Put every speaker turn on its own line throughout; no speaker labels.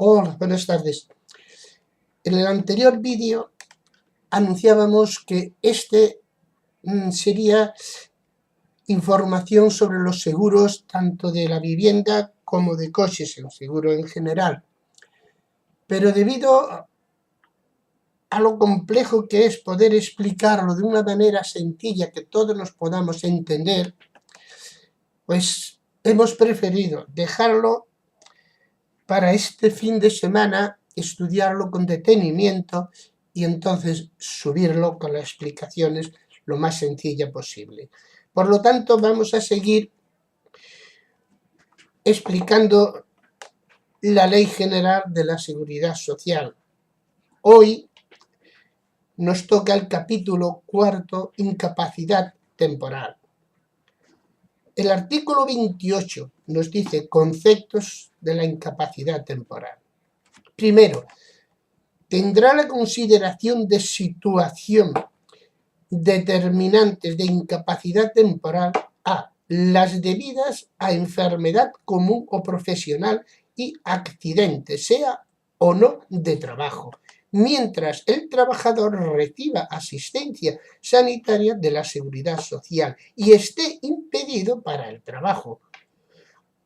Hola, buenas tardes. En el anterior vídeo anunciábamos que sería información sobre los seguros tanto de la vivienda como de coches, el seguro en general. Pero debido a lo complejo que es poder explicarlo de una manera sencilla que todos nos podamos entender, pues hemos preferido dejarlo para este fin de semana, estudiarlo con detenimiento y entonces subirlo con las explicaciones lo más sencilla posible. Por lo tanto, vamos a seguir explicando la Ley General de la Seguridad Social. Hoy nos toca el capítulo 4, incapacidad temporal. El artículo 28 nos dice conceptos de la incapacidad temporal. Primero, tendrá la consideración de situación determinantes de incapacidad temporal a las debidas a enfermedad común o profesional y accidente, sea o no de trabajo, mientras el trabajador reciba asistencia sanitaria de la Seguridad Social y esté impedido para el trabajo,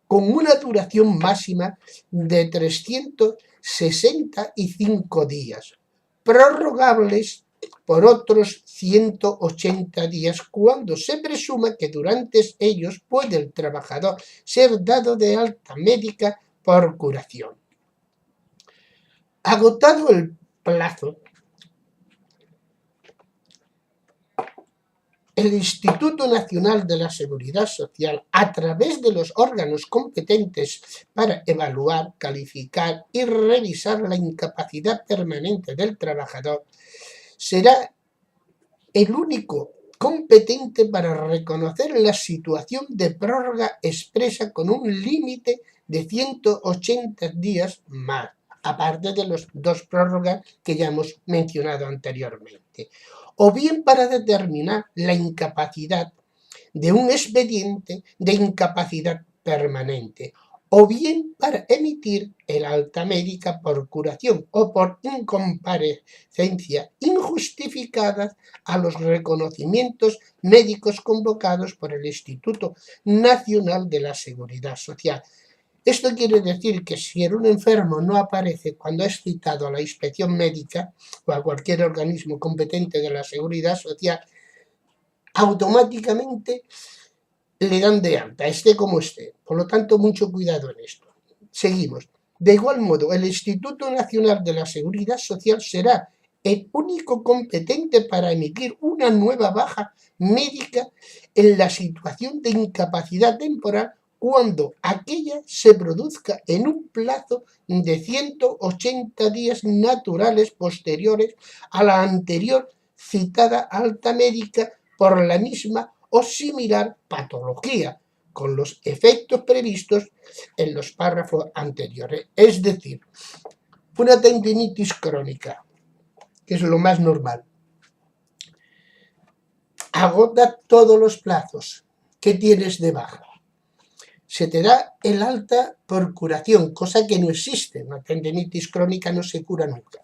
con una duración máxima de 365 días, prorrogables por otros 180 días cuando se presuma que durante ellos puede el trabajador ser dado de alta médica por curación. Agotado el plazo, el Instituto Nacional de la Seguridad Social, a través de los órganos competentes para evaluar, calificar y revisar la incapacidad permanente del trabajador, será el único competente para reconocer la situación de prórroga expresa con un límite de 180 días más, aparte de los dos prórrogas que ya hemos mencionado anteriormente, o bien para determinar la incapacidad de un expediente de incapacidad permanente, o bien para emitir el alta médica por curación o por incomparecencia injustificada a los reconocimientos médicos convocados por el Instituto Nacional de la Seguridad Social. Esto quiere decir que si un enfermo no aparece cuando es citado a la inspección médica o a cualquier organismo competente de la Seguridad Social, automáticamente le dan de alta, esté como esté. Por lo tanto, mucho cuidado en esto. Seguimos. De igual modo, el Instituto Nacional de la Seguridad Social será el único competente para emitir una nueva baja médica en la situación de incapacidad temporal cuando aquella se produzca en un plazo de 180 días naturales posteriores a la anterior citada alta médica por la misma o similar patología, con los efectos previstos en los párrafos anteriores. Es decir, una tendinitis crónica, que es lo más normal, agota todos los plazos que tienes de baja. Se te da el alta por curación, cosa que no existe. Una tendinitis crónica no se cura nunca.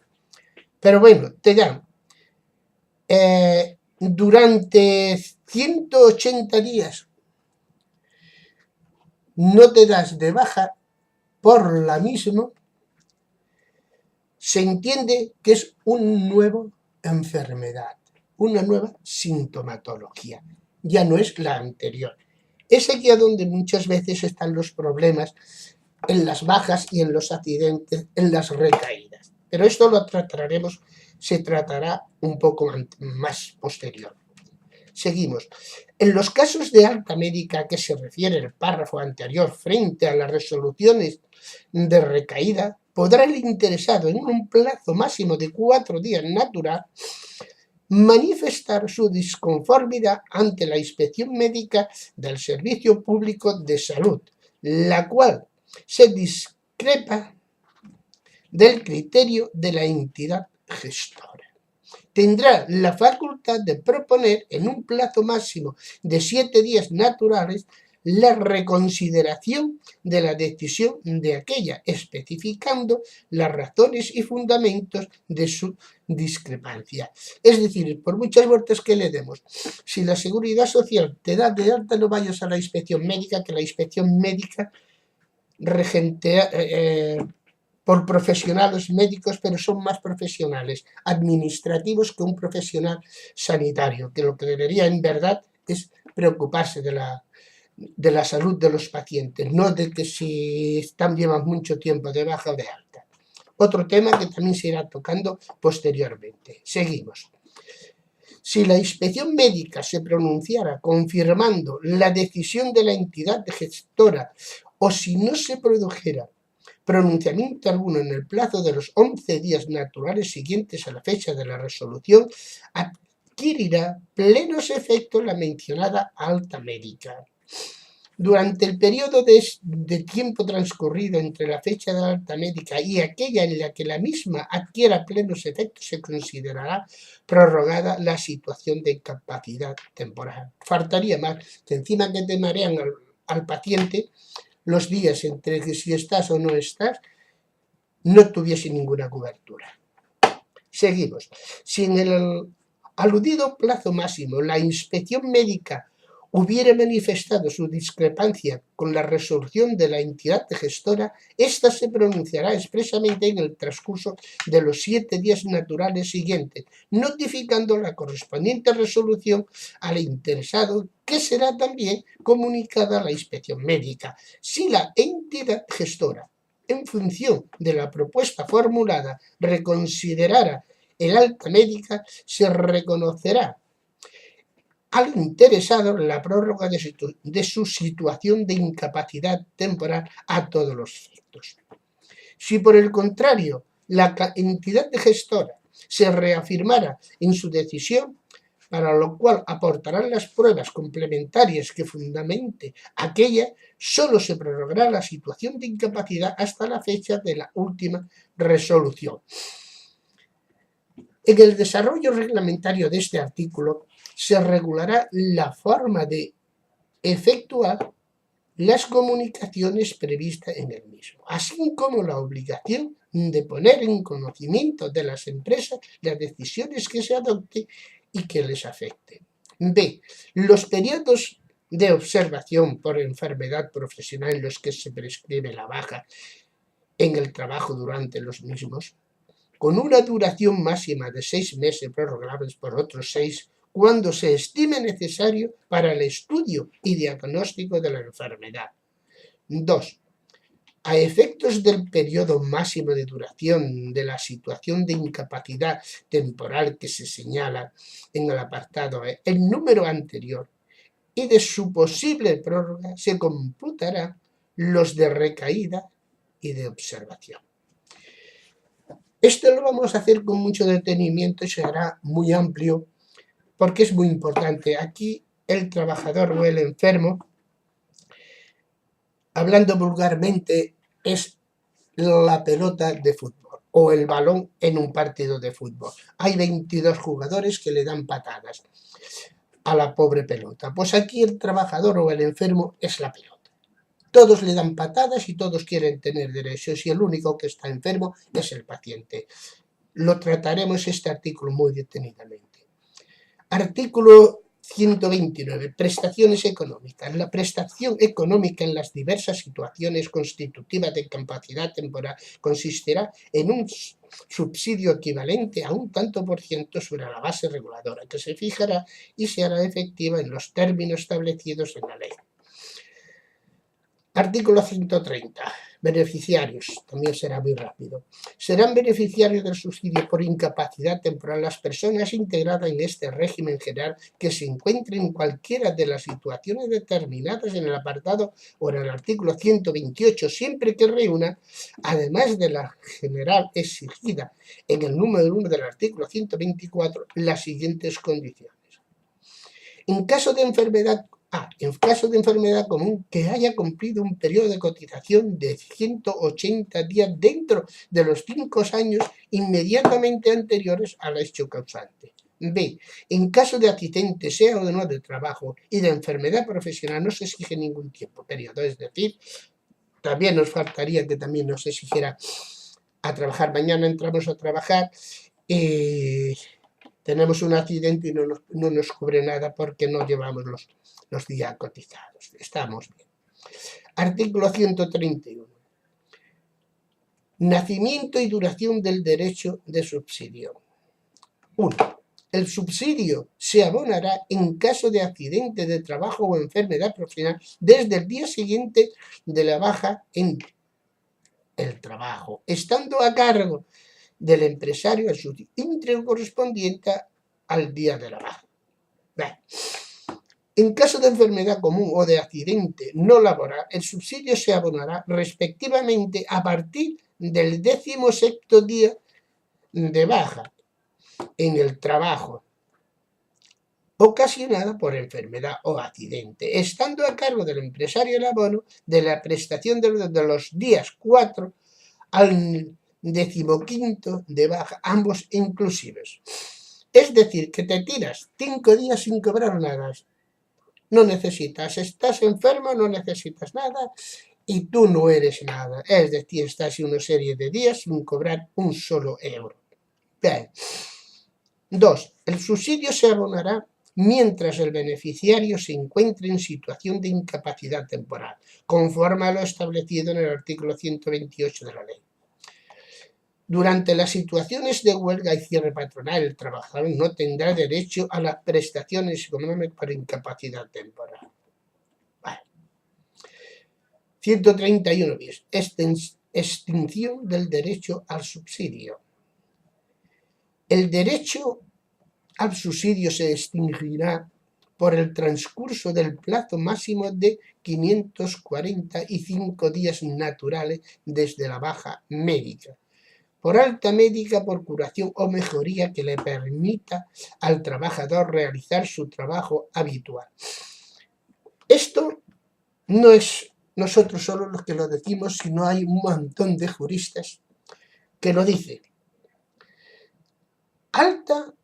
Pero bueno, te dan durante 180 días no te das de baja por la misma, se entiende que es una nueva enfermedad, una nueva sintomatología, ya no es la anterior. Es aquí a donde muchas veces están los problemas en las bajas y en los accidentes, en las recaídas. Pero esto lo trataremos, se tratará un poco más posterior. Seguimos. En los casos de alta médica a que se refiere el párrafo anterior frente a las resoluciones de recaída, podrá el interesado en un plazo máximo de 4 días natural manifestar su disconformidad ante la inspección médica del Servicio Público de Salud, la cual se discrepa del criterio de la entidad gestora. Tendrá la facultad de proponer en un plazo máximo de 7 días naturales la reconsideración de la decisión de aquella, especificando las razones y fundamentos de su discrepancia. Es decir, por muchas vueltas que le demos, si la Seguridad Social te da de alta, no vayas a la inspección médica, que la inspección médica regentea por profesionales médicos, pero son más profesionales administrativos que un profesional sanitario, que lo que debería en verdad es preocuparse de la salud de los pacientes, no de que si llevan mucho tiempo de baja o de alta. Otro tema que también se irá tocando posteriormente. Seguimos. Si la inspección médica se pronunciara confirmando la decisión de la entidad gestora o si no se produjera pronunciamiento alguno en el plazo de los 11 días naturales siguientes a la fecha de la resolución, adquirirá plenos efectos la mencionada alta médica. Durante el periodo de tiempo transcurrido entre la fecha de la alta médica y aquella en la que la misma adquiera plenos efectos, se considerará prorrogada la situación de incapacidad temporal. Faltaría más que encima que te marean al paciente, los días entre que si estás o no estás, no tuviese ninguna cobertura. Seguimos. Si en el aludido plazo máximo la inspección médica hubiera manifestado su discrepancia con la resolución de la entidad gestora, ésta se pronunciará expresamente en el transcurso de los 7 días naturales siguientes, notificando la correspondiente resolución al interesado, que será también comunicada a la inspección médica. Si la entidad gestora, en función de la propuesta formulada, reconsiderara el alta médica, se reconocerá al interesado la prórroga de su situación de incapacidad temporal a todos los efectos. Si por el contrario la entidad gestora se reafirmara en su decisión, para lo cual aportarán las pruebas complementarias que fundamente aquella, solo se prorrogará la situación de incapacidad hasta la fecha de la última resolución. En el desarrollo reglamentario de este artículo se regulará la forma de efectuar las comunicaciones previstas en el mismo, así como la obligación de poner en conocimiento de las empresas las decisiones que se adopten y que les afecten. B. Los periodos de observación por enfermedad profesional en los que se prescribe la baja en el trabajo durante los mismos, con una duración máxima de 6 meses prorrogables por otros 6 cuando se estime necesario para el estudio y diagnóstico de la enfermedad. 2. A efectos del periodo máximo de duración de la situación de incapacidad temporal que se señala en el apartado E, el número anterior, y de su posible prórroga se computará los de recaída y de observación. Esto lo vamos a hacer con mucho detenimiento y será muy amplio porque es muy importante. Aquí el trabajador o el enfermo, hablando vulgarmente, es la pelota de fútbol o el balón en un partido de fútbol. Hay 22 jugadores que le dan patadas a la pobre pelota. Pues aquí el trabajador o el enfermo es la pelota. Todos le dan patadas y todos quieren tener derechos y el único que está enfermo es el paciente. Lo trataremos este artículo muy detenidamente. Artículo 129. Prestaciones económicas. La prestación económica en las diversas situaciones constitutivas de incapacidad temporal consistirá en un subsidio equivalente a un tanto por ciento sobre la base reguladora que se fijará y se hará efectiva en los términos establecidos en la ley. Artículo 130. Beneficiarios. También será muy rápido. Serán beneficiarios del subsidio por incapacidad temporal las personas integradas en este régimen general que se encuentren en cualquiera de las situaciones determinadas en el apartado o en el artículo 128, siempre que reúna, además de la general exigida en el número 1 del artículo 124, las siguientes condiciones. En caso de enfermedad común, que haya cumplido un periodo de cotización de 180 días dentro de los 5 años inmediatamente anteriores al hecho causante. B. En caso de accidente, sea o no de trabajo y de enfermedad profesional, no se exige ningún tiempo periodo. Es decir, también nos faltaría que también nos exigiera a trabajar. Mañana entramos a trabajar y tenemos un accidente y no nos cubre nada porque no llevamos los días cotizados. Estamos bien. Artículo 131. Nacimiento y duración del derecho de subsidio. 1. El subsidio se abonará en caso de accidente de trabajo o enfermedad profesional desde el día siguiente de la baja en el trabajo, estando a cargo del empresario el subsidio íntegro correspondiente al día de la baja. En caso de enfermedad común o de accidente no laboral, el subsidio se abonará respectivamente a partir del 16º día de baja en el trabajo ocasionada por enfermedad o accidente, estando a cargo del empresario el abono de la prestación de los días 4 al 15º de baja, ambos inclusivos. Es decir, que te tiras 5 días sin cobrar nada. No necesitas, estás enfermo, no necesitas nada y tú no eres nada. Es decir, estás una serie de días sin cobrar un solo euro. Bien. 2. El subsidio se abonará mientras el beneficiario se encuentre en situación de incapacidad temporal, conforme a lo establecido en el artículo 128 de la ley. Durante las situaciones de huelga y cierre patronal, el trabajador no tendrá derecho a las prestaciones económicas por incapacidad temporal. Vale. 131 bis. Extinción del derecho al subsidio. El derecho al subsidio se extinguirá por el transcurso del plazo máximo de 545 días naturales desde la baja médica, por alta médica, por curación o mejoría que le permita al trabajador realizar su trabajo habitual. Esto no es nosotros solo los que lo decimos, sino hay un montón de juristas que lo dicen. Alta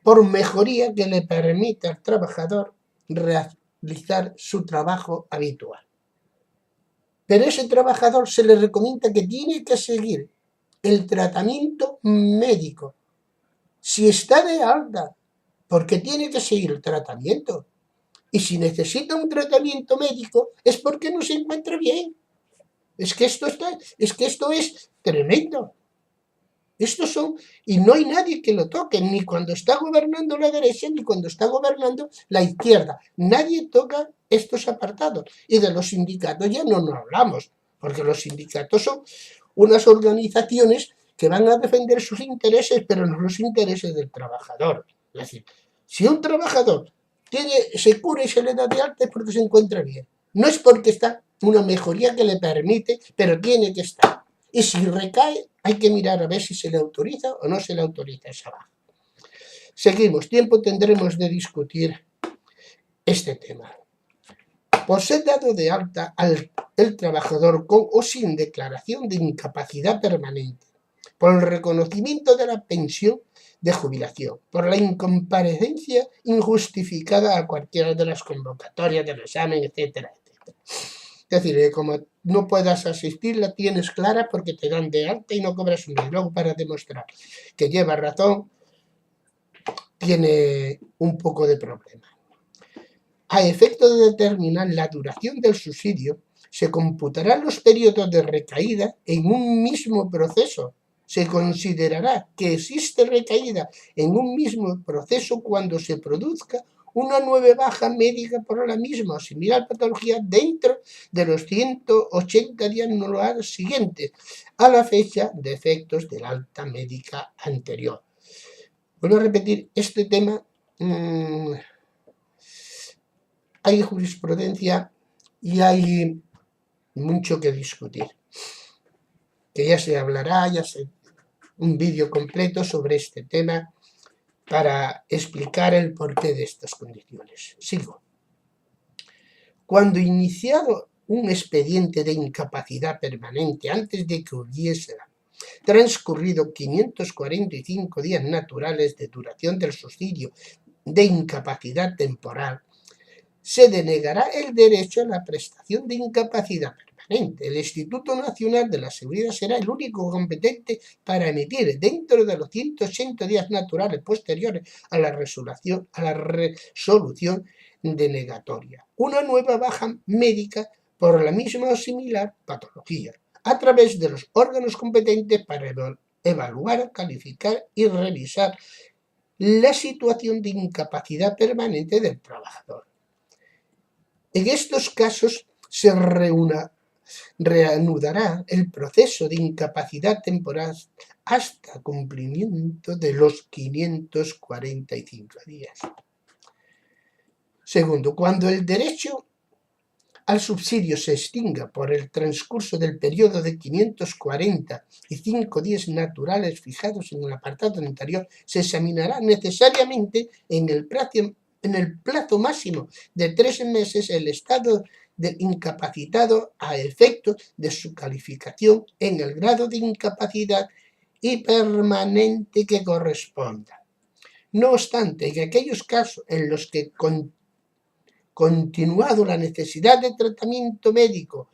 por mejoría que le permita al trabajador realizar su trabajo habitual. Pero a ese trabajador se le recomienda que tiene que seguir el tratamiento médico. Si está de alta, porque tiene que seguir el tratamiento. Y si necesita un tratamiento médico, es porque no se encuentra bien. Es que esto es tremendo. Estos son, y no hay nadie que lo toque, ni cuando está gobernando la derecha, ni cuando está gobernando la izquierda. Nadie toca estos apartados. Y de los sindicatos ya no nos hablamos, porque los sindicatos son unas organizaciones que van a defender sus intereses, pero no los intereses del trabajador. Es decir, si un trabajador se cura y se le da de alta es porque se encuentra bien. No es porque está una mejoría que le permite, pero tiene que estar. Y si recae, hay que mirar a ver si se le autoriza o no se le autoriza esa baja. Seguimos, tiempo tendremos de discutir este tema. Por ser dado de alta el trabajador con o sin declaración de incapacidad permanente, por el reconocimiento de la pensión de jubilación, por la incomparecencia injustificada a cualquiera de las convocatorias del examen, etcétera, etcétera. Es decir, como no puedas asistir, la tienes clara porque te dan de alta y no cobras un dinero. Luego, para demostrar que lleva razón, tiene un poco de problema. A efecto de determinar la duración del subsidio, se computarán los periodos de recaída en un mismo proceso. Se considerará que existe recaída en un mismo proceso cuando se produzca una nueva baja médica por la misma o similar patología dentro de los 180 días anuales siguientes a la fecha de efectos de la alta médica anterior. Vuelvo a repetir, este tema hay jurisprudencia y hay mucho que discutir, que ya se hablará, un vídeo completo sobre este tema para explicar el porqué de estas condiciones. Sigo. Cuando iniciado un expediente de incapacidad permanente antes de que hubiese transcurrido 545 días naturales de duración del subsidio de incapacidad temporal, se denegará el derecho a la prestación de incapacidad permanente. El Instituto Nacional de la Seguridad será el único competente para emitir, dentro de los 180 días naturales posteriores a la resolución denegatoria, una nueva baja médica por la misma o similar patología, a través de los órganos competentes para evaluar, calificar y revisar la situación de incapacidad permanente del trabajador. En estos casos se reanudará el proceso de incapacidad temporal hasta cumplimiento de los 545 días. Segundo, cuando el derecho al subsidio se extinga por el transcurso del periodo de 545 días naturales fijados en el apartado anterior, se examinará necesariamente en el plazo máximo de 3 meses el estado del incapacitado a efectos de su calificación en el grado de incapacidad y permanente que corresponda. No obstante, en aquellos casos en los que continuado la necesidad de tratamiento médico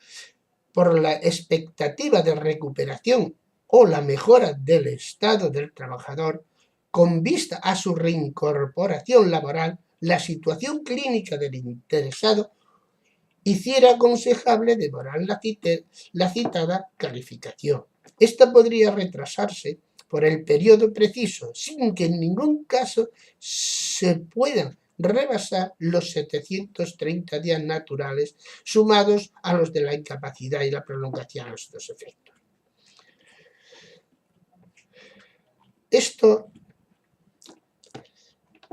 por la expectativa de recuperación o la mejora del estado del trabajador, con vista a su reincorporación laboral, la situación clínica del interesado hiciera aconsejable devorar la citada calificación. Esta podría retrasarse por el periodo preciso, sin que en ningún caso se puedan rebasar los 730 días naturales sumados a los de la incapacidad y la prolongación de estos efectos. Esto,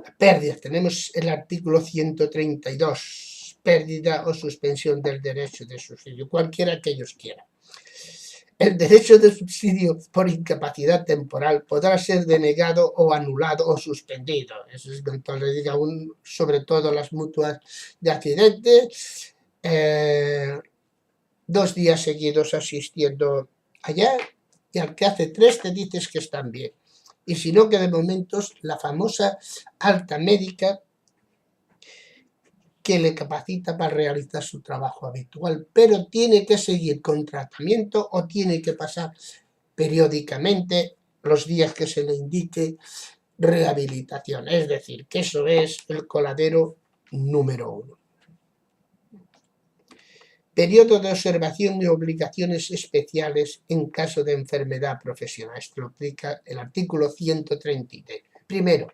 la pérdida, tenemos el artículo 132, pérdida o suspensión del derecho de subsidio, cualquiera que ellos quieran. El derecho de subsidio por incapacidad temporal podrá ser denegado o anulado o suspendido. Eso es cuando le diga sobre todo las mutuas de accidentes, 2 días seguidos asistiendo allá, y al que hace 3 te dices que están bien. Y si no, que de momentos la famosa alta médica que le capacita para realizar su trabajo habitual, pero tiene que seguir con tratamiento o tiene que pasar periódicamente los días que se le indique rehabilitación. Es decir, que eso es el coladero número 1. Periodo de observación y obligaciones especiales en caso de enfermedad profesional. Esto lo aplica el artículo 133. Primero,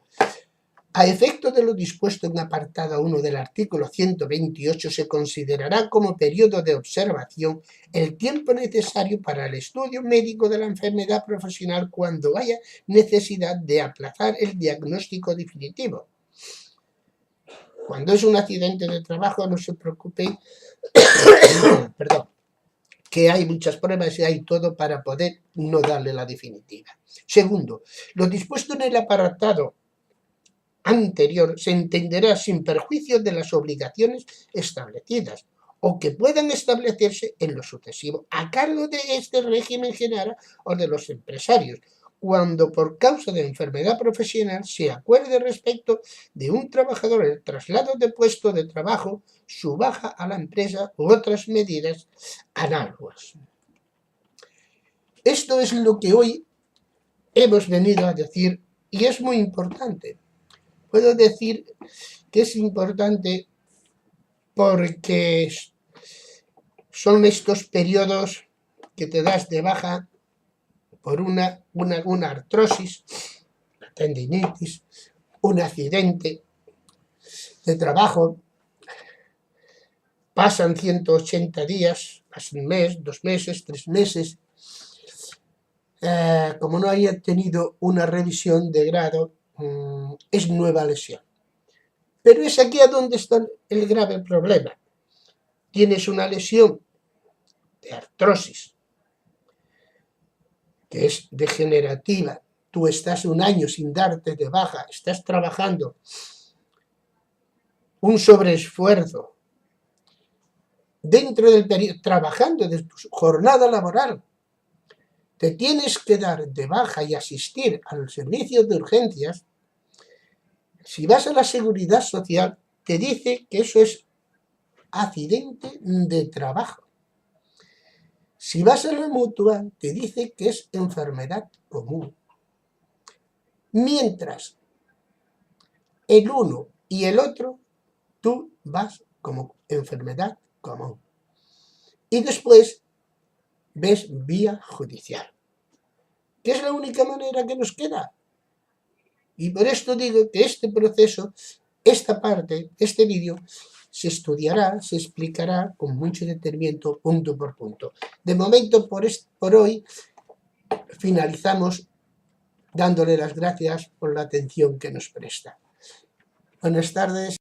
a efecto de lo dispuesto en apartado 1 del artículo 128, se considerará como periodo de observación el tiempo necesario para el estudio médico de la enfermedad profesional cuando haya necesidad de aplazar el diagnóstico definitivo. Cuando es un accidente de trabajo, no se preocupe, que hay muchas pruebas y hay todo para poder no darle la definitiva. Segundo, lo dispuesto en el apartado anterior se entenderá sin perjuicio de las obligaciones establecidas o que puedan establecerse en lo sucesivo a cargo de este régimen general o de los empresarios, cuando por causa de enfermedad profesional se acuerde respecto de un trabajador el traslado de puesto de trabajo, su baja a la empresa u otras medidas análogas. Esto es lo que hoy hemos venido a decir y es muy importante. Puedo decir que es importante porque son estos periodos que te das de baja por una artrosis, una tendinitis, un accidente de trabajo. Pasan 180 días, pasa un mes, 2 meses, 3 meses. Como no haya tenido una revisión de grado, es nueva lesión. Pero es aquí a donde está el grave problema. Tienes una lesión de artrosis, que es degenerativa. Tú estás 1 año sin darte de baja, estás trabajando un sobreesfuerzo dentro del periodo, trabajando de tu jornada laboral, te tienes que dar de baja y asistir al servicio de urgencias, si vas a la Seguridad Social, te dice que eso es accidente de trabajo. Si vas a la Mutua, te dice que es enfermedad común. Mientras el uno y el otro, tú vas como enfermedad común. Y después ves vía judicial, que es la única manera que nos queda. Y por esto digo que este proceso, esta parte, este vídeo, se estudiará, se explicará con mucho detenimiento, punto por punto. De momento, por hoy, finalizamos dándole las gracias por la atención que nos presta. Buenas tardes.